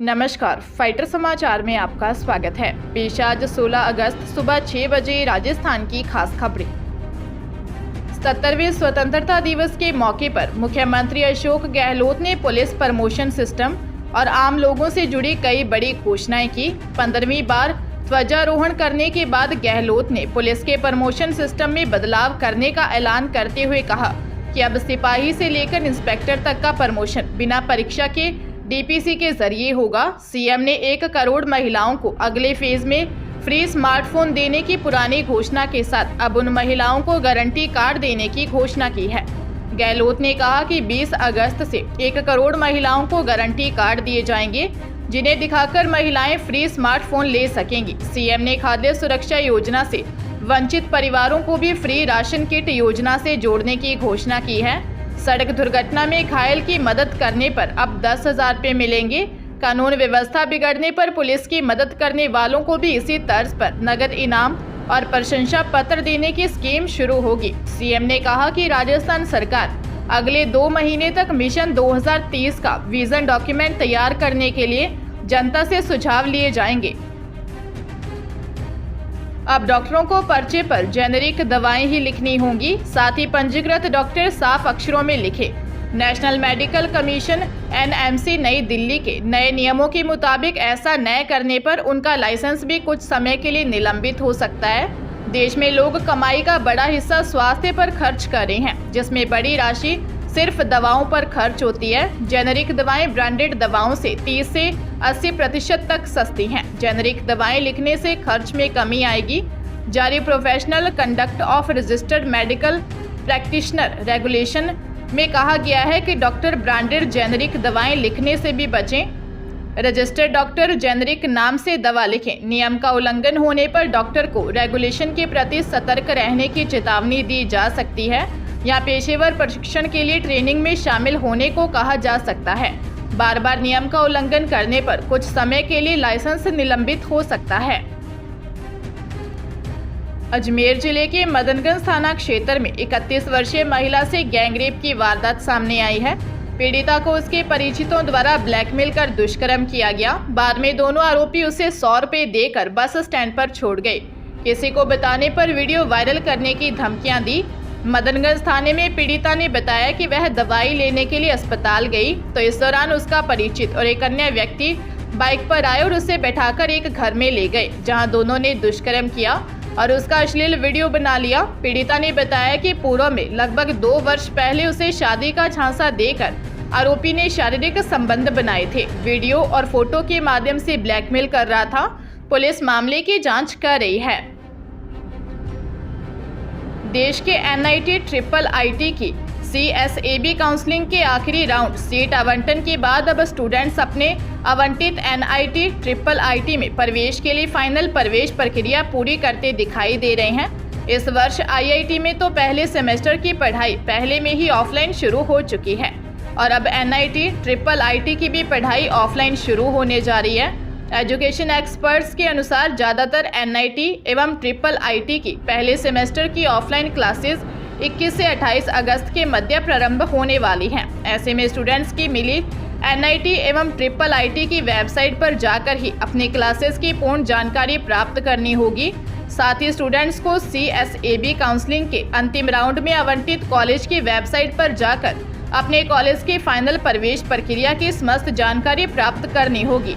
नमस्कार, फाइटर समाचार में आपका स्वागत है। पेश आज 16 अगस्त सुबह 6 बजे राजस्थान की खास खबरें। 77वें स्वतंत्रता दिवस के मौके पर मुख्यमंत्री अशोक गहलोत ने पुलिस प्रमोशन सिस्टम और आम लोगों से जुड़ी कई बड़ी घोषणाएं की। 15वीं बार ध्वजारोहण करने के बाद गहलोत ने पुलिस के प्रमोशन सिस्टम में बदलाव करने का ऐलान करते हुए कहा कि अब सिपाही से लेकर इंस्पेक्टर तक का प्रमोशन बिना परीक्षा के डीपीसी के जरिए होगा। सीएम ने 1 करोड़ महिलाओं को अगले फेज में फ्री स्मार्टफोन देने की पुरानी घोषणा के साथ अब उन महिलाओं को गारंटी कार्ड देने की घोषणा की है। गहलोत ने कहा कि 20 अगस्त से 1 करोड़ महिलाओं को गारंटी कार्ड दिए जाएंगे, जिन्हें दिखाकर महिलाएं फ्री स्मार्टफोन ले सकेंगी। सीएम ने खाद्य सुरक्षा योजना से वंचित परिवारों को भी फ्री राशन किट योजना से जोड़ने की घोषणा की है। सड़क दुर्घटना में घायल की मदद करने पर अब 10,000 रुपये मिलेंगे। कानून व्यवस्था बिगड़ने पर पुलिस की मदद करने वालों को भी इसी तर्ज पर नगद इनाम और प्रशंसा पत्र देने की स्कीम शुरू होगी। सीएम ने कहा कि राजस्थान सरकार अगले 2 महीने तक मिशन 2030 का विजन डॉक्यूमेंट तैयार करने के लिए जनता से सुझाव लिए जाएंगे। अब डॉक्टरों को पर्चे पर जेनेरिक दवाएं ही लिखनी होंगी, साथ ही पंजीकृत डॉक्टर साफ अक्षरों में लिखे। नेशनल मेडिकल कमीशन एनएमसी नई दिल्ली के नए नियमों के मुताबिक ऐसा न करने पर उनका लाइसेंस भी कुछ समय के लिए निलंबित हो सकता है। देश में लोग कमाई का बड़ा हिस्सा स्वास्थ्य पर खर्च कर रहे हैं, जिसमें बड़ी राशि सिर्फ दवाओं पर खर्च होती है। जेनेरिक दवाएं ब्रांडेड दवाओं से 30 से 80% तक सस्ती हैं। जेनेरिक दवाएं लिखने से खर्च में कमी आएगी। जारी professional conduct of registered medical practitioner regulation में कहा गया है कि डॉक्टर ब्रांडेड जेनेरिक दवाएं लिखने से भी बचें। रजिस्टर्ड डॉक्टर जेनेरिक नाम से दवा लिखें। नियम का उल्लंघन होने पर डॉक्टर को रेगुलेशन के प्रति सतर्क रहने की चेतावनी दी जा सकती है या पेशेवर प्रशिक्षण के लिए ट्रेनिंग में शामिल होने को कहा जा सकता है। बार बार नियम का उल्लंघन करने पर कुछ समय के लिए लाइसेंस निलंबित हो सकता है। अजमेर जिले के मदनगंज थाना क्षेत्र में 31 वर्षीय महिला से गैंगरेप की वारदात सामने आई है। पीड़िता को उसके परिचितों द्वारा ब्लैकमेल कर दुष्कर्म किया गया। बाद में दोनों आरोपी उसे 100 रुपये देकर बस स्टैंड पर छोड़ गए। किसी को बताने पर वीडियो वायरल करने की धमकियां दी। मदनगंज थाने में पीड़िता ने बताया कि वह दवाई लेने के लिए अस्पताल गई तो इस दौरान उसका परिचित और एक अन्य व्यक्ति बाइक पर आए और उसे बैठाकर एक घर में ले गए, जहां दोनों ने दुष्कर्म किया और उसका अश्लील वीडियो बना लिया। पीड़िता ने बताया कि पूर्व में लगभग 2 वर्ष पहले उसे शादी का झांसा देकर आरोपी ने शारीरिक संबंध बनाए थे। वीडियो और फोटो के माध्यम से ब्लैकमेल कर रहा था। पुलिस मामले की जांच कर रही है। देश के एनआईटी ट्रिपल आईटी की सीएसएबी काउंसलिंग के आखिरी राउंड सीट आवंटन के बाद अब स्टूडेंट्स अपने आवंटित एनआईटी ट्रिपल आईटी में प्रवेश के लिए फाइनल प्रवेश प्रक्रिया पूरी करते दिखाई दे रहे हैं। इस वर्ष आईआईटी में तो पहले सेमेस्टर की पढ़ाई पहले में ही ऑफलाइन शुरू हो चुकी है और अब एनआईटी ट्रिपल आईटी की भी पढ़ाई ऑफलाइन शुरू होने जा रही है। एजुकेशन एक्सपर्ट्स के अनुसार ज़्यादातर एनआईटी एवं ट्रिपल आईटी की पहले सेमेस्टर की ऑफलाइन क्लासेस 21 से 28 अगस्त के मध्य प्रारंभ होने वाली हैं। ऐसे में स्टूडेंट्स की मिली एनआईटी एवं ट्रिपल आईटी की वेबसाइट पर जाकर ही अपनी क्लासेस की पूर्ण जानकारी प्राप्त करनी होगी। साथ ही स्टूडेंट्स को सीएसएबी काउंसलिंग के अंतिम राउंड में आवंटित कॉलेज की वेबसाइट पर जाकर अपने कॉलेज की फाइनल प्रवेश प्रक्रिया की समस्त जानकारी प्राप्त करनी होगी।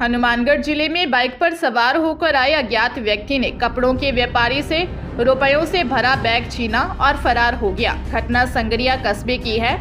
हनुमानगढ़ जिले में बाइक पर सवार होकर आए अज्ञात व्यक्ति ने कपड़ों के व्यापारी से रुपयों से भरा बैग छीना और फरार हो गया। घटना संगरिया कस्बे की है।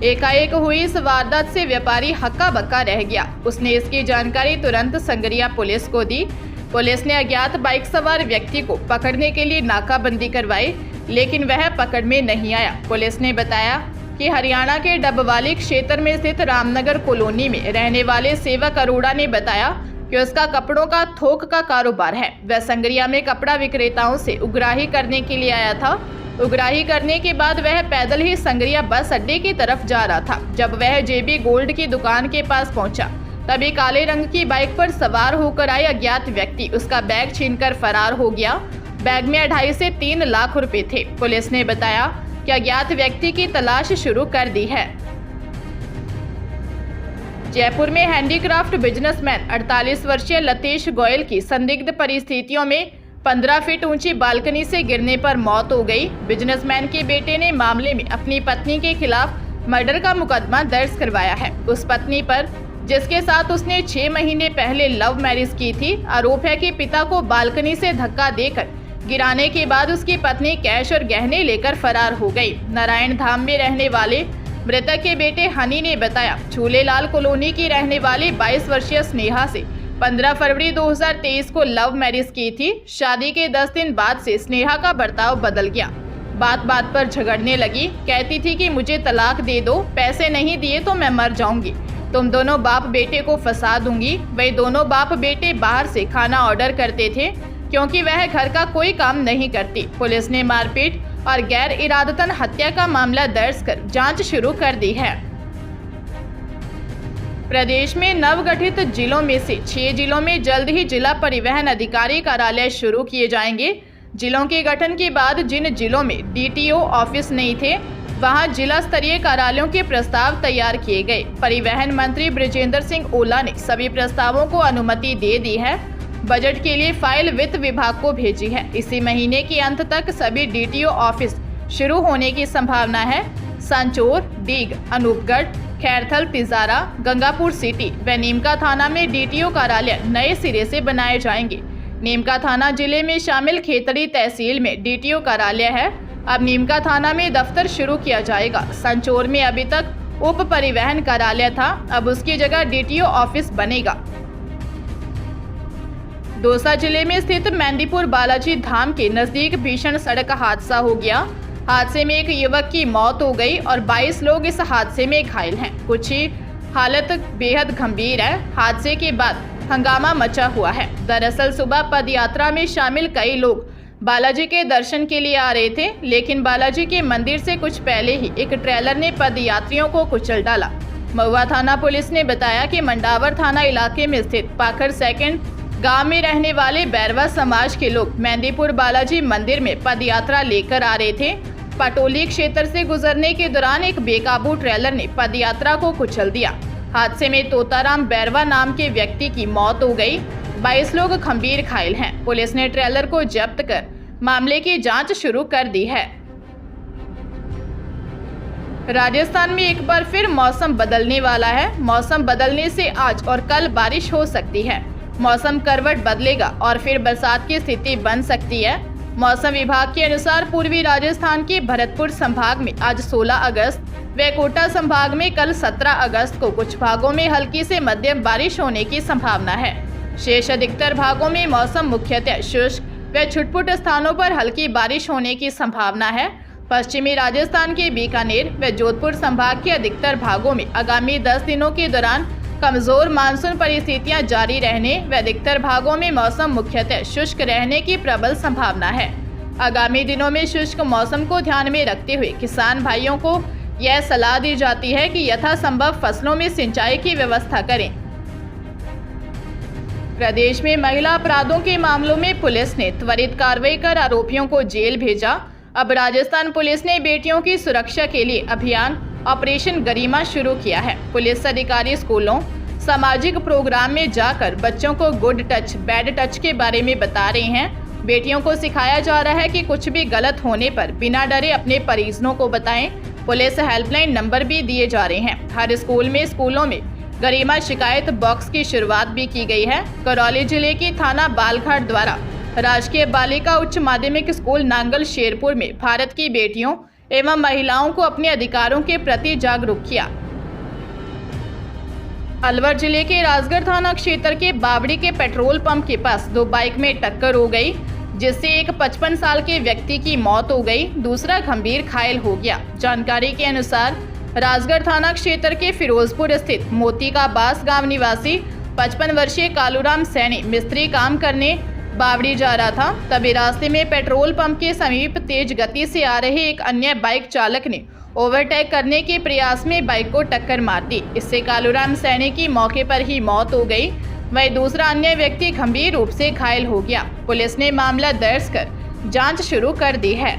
एकाएक हुई इस वारदात से व्यापारी हक्का बक्का रह गया। उसने इसकी जानकारी तुरंत संगरिया पुलिस को दी। पुलिस ने अज्ञात बाइक सवार व्यक्ति को पकड़ने के लिए नाकाबंदी करवाई, लेकिन वह पकड़ में नहीं आया। पुलिस ने बताया कि हरियाणा के डबवाली क्षेत्र में स्थित रामनगर कॉलोनी में रहने वाले सेवक अरोड़ा ने बताया कि उसका कपड़ों का थोक का कारोबार है। वह संगरिया में कपड़ा विक्रेताओं से उगराही करने के लिए आया था। उगराही करने के बाद वह पैदल ही संगरिया बस अड्डे की तरफ जा रहा था। जब वह जेबी गोल्ड की दुकान के पास पहुंचा, तभी काले रंग की बाइक पर सवार होकर आए अज्ञात व्यक्ति उसका बैग छीनकर फरार हो गया। बैग में 2.5 से 3 लाख रुपए थे। पुलिस ने बताया कि अज्ञात व्यक्ति की तलाश शुरू कर दी है। जयपुर में हैंडीक्राफ्ट बिजनेसमैन 48 वर्षीय लतेश गोयल की संदिग्ध परिस्थितियों में 15 फीट ऊंची बालकनी से गिरने पर मौत हो गई। बिजनेसमैन के बेटे ने मामले में अपनी पत्नी के खिलाफ मर्डर का मुकदमा दर्ज करवाया है। उस पत्नी पर, जिसके साथ उसने 6 महीने पहले लव मैरिज की थी, आरोप है कि पिता को बालकनी से धक्का देकर गिराने के बाद उसकी पत्नी कैश और गहने लेकर फरार हो गई। नारायण धाम में रहने वाले मृतक के बेटे हनी ने बताया, झूलेलाल कॉलोनी की रहने वाली 22 वर्षीय स्नेहा से 15 फरवरी 2023 को लव मैरिज की थी। शादी के 10 दिन बाद से स्नेहा का बर्ताव बदल गया। बात बात पर झगड़ने लगी। कहती थी कि मुझे तलाक दे दो, पैसे नहीं दिए तो मैं मर जाऊंगी, तुम दोनों बाप बेटे को फंसा दूंगी। वही दोनों बाप बेटे बाहर से खाना ऑर्डर करते थे क्योंकि वह घर का कोई काम नहीं करती। पुलिस ने मारपीट और गैर इरादतन हत्या का मामला दर्ज कर जांच शुरू कर दी है। प्रदेश में नवगठित जिलों में से 6 जिलों में जल्द ही जिला परिवहन अधिकारी कार्यालय शुरू किए जाएंगे। जिलों के गठन के बाद जिन जिलों में डीटीओ ऑफिस नहीं थे, वहां जिला स्तरीय कार्यालयों के प्रस्ताव तैयार किए गए। परिवहन मंत्री बृजेंद्र सिंह ओला ने सभी प्रस्तावों को अनुमति दे दी है। बजट के लिए फाइल वित्त विभाग को भेजी है। इसी महीने के अंत तक सभी डीटीओ ऑफिस शुरू होने की संभावना है। सांचौर, डीग, अनूपगढ़, खैरथल, तिजारा, गंगापुर सिटी व नीमका थाना में डीटीओ कार्यालय नए सिरे से बनाए जाएंगे। नीमका थाना जिले में शामिल खेतड़ी तहसील में डीटीओ कार्यालय है। अब नीमका थाना में दफ्तर शुरू किया जाएगा। सांचौर में अभी तक उप परिवहन कार्यालय था, अब उसकी जगह डीटीओ ऑफिस बनेगा। दौसा जिले में स्थित मेहंदीपुर बालाजी धाम के नजदीक भीषण सड़क हादसा हो गया। हादसे में एक युवक की मौत हो गई और 22 लोग इस हादसे में घायल हैं। कुछ ही हालत बेहद गंभीर है। हादसे के बाद हंगामा मचा हुआ है। दरअसल सुबह पद यात्रा में शामिल कई लोग बालाजी के दर्शन के लिए आ रहे थे, लेकिन बालाजी के मंदिर से कुछ पहले ही एक ट्रेलर ने पद यात्रियों को कुचल डाला। महुआ थाना पुलिस ने बताया कि मंडावर थाना इलाके में स्थित पाखर सेकंड गांव में रहने वाले बैरवा समाज के लोग मेहंदीपुर बालाजी मंदिर में पद यात्रा लेकर आ रहे थे। पटोली क्षेत्र से गुजरने के दौरान एक बेकाबू ट्रेलर ने पद यात्रा को कुचल दिया। हादसे में तोताराम बैरवा नाम के व्यक्ति की मौत हो गई। 22 लोग गंभीर घायल हैं। पुलिस ने ट्रेलर को जब्त कर मामले की जांच शुरू कर दी है। राजस्थान में एक बार फिर मौसम बदलने वाला है। मौसम बदलने से आज और कल बारिश हो सकती है। मौसम करवट बदलेगा और फिर बरसात की स्थिति बन सकती है। मौसम विभाग के अनुसार पूर्वी राजस्थान के भरतपुर संभाग में आज 16 अगस्त व कोटा संभाग में कल 17 अगस्त को कुछ भागों में हल्की से मध्यम बारिश होने की संभावना है। शेष अधिकतर भागों में मौसम मुख्यतः शुष्क व छुटपुट स्थानों पर हल्की बारिश होने की संभावना है। पश्चिमी राजस्थान के बीकानेर व जोधपुर संभाग के अधिकतर भागों में आगामी 10 दिनों के दौरान कमजोर मानसून परिस्थितियां जारी रहने व अधिकतर भागों में मौसम मुख्यतः शुष्क रहने की प्रबल संभावना है। आगामी दिनों में शुष्क मौसम को ध्यान में रखते हुए किसान भाइयों को यह सलाह दी जाती है कि यथासंभव फसलों में सिंचाई की व्यवस्था करें। प्रदेश में महिला अपराधों के मामलों में पुलिस ने त्वरित कार्रवाई कर आरोपियों को जेल भेजा। अब राजस्थान पुलिस ने बेटियों की सुरक्षा के लिए अभियान ऑपरेशन गरिमा शुरू किया है। पुलिस अधिकारी स्कूलों, सामाजिक प्रोग्राम में जाकर बच्चों को गुड टच, बैड टच के बारे में बता रहे हैं। बेटियों को सिखाया जा रहा है कि कुछ भी गलत होने पर बिना डरे अपने परिजनों को बताएं। पुलिस हेल्पलाइन नंबर भी दिए जा रहे हैं। हर स्कूलों में गरिमा शिकायत बॉक्स की शुरुआत भी की गई है। करौली जिले की थाना बालघाट द्वारा राजकीय बालिका उच्च माध्यमिक स्कूल नांगल शेरपुर में भारत की बेटियों एवं महिलाओं को अपने अधिकारों के प्रति जागरूक किया। अलवर जिले के राजगढ़ थाना क्षेत्र के बावड़ी के पेट्रोल पंप के पास 2 बाइक में टक्कर हो गई, जिससे एक 55 साल के व्यक्ति की मौत हो गई, दूसरा गंभीर घायल हो गया। जानकारी के अनुसार राजगढ़ थाना क्षेत्र के फिरोजपुर स्थित मोती का बास गांव निवासी 55 वर्षीय कालूराम सैनी मिस्त्री काम करने बावड़ी जा रहा था। तभी रास्ते में पेट्रोल पंप के समीप तेज गति से आ रहे एक अन्य बाइक चालक ने ओवरटेक करने के प्रयास में बाइक को टक्कर मार दी। इससे कालूराम सैनी की मौके पर ही मौत हो गई, वहीं दूसरा अन्य व्यक्ति गंभीर रूप से घायल हो गया। पुलिस ने मामला दर्ज कर जांच शुरू कर दी है।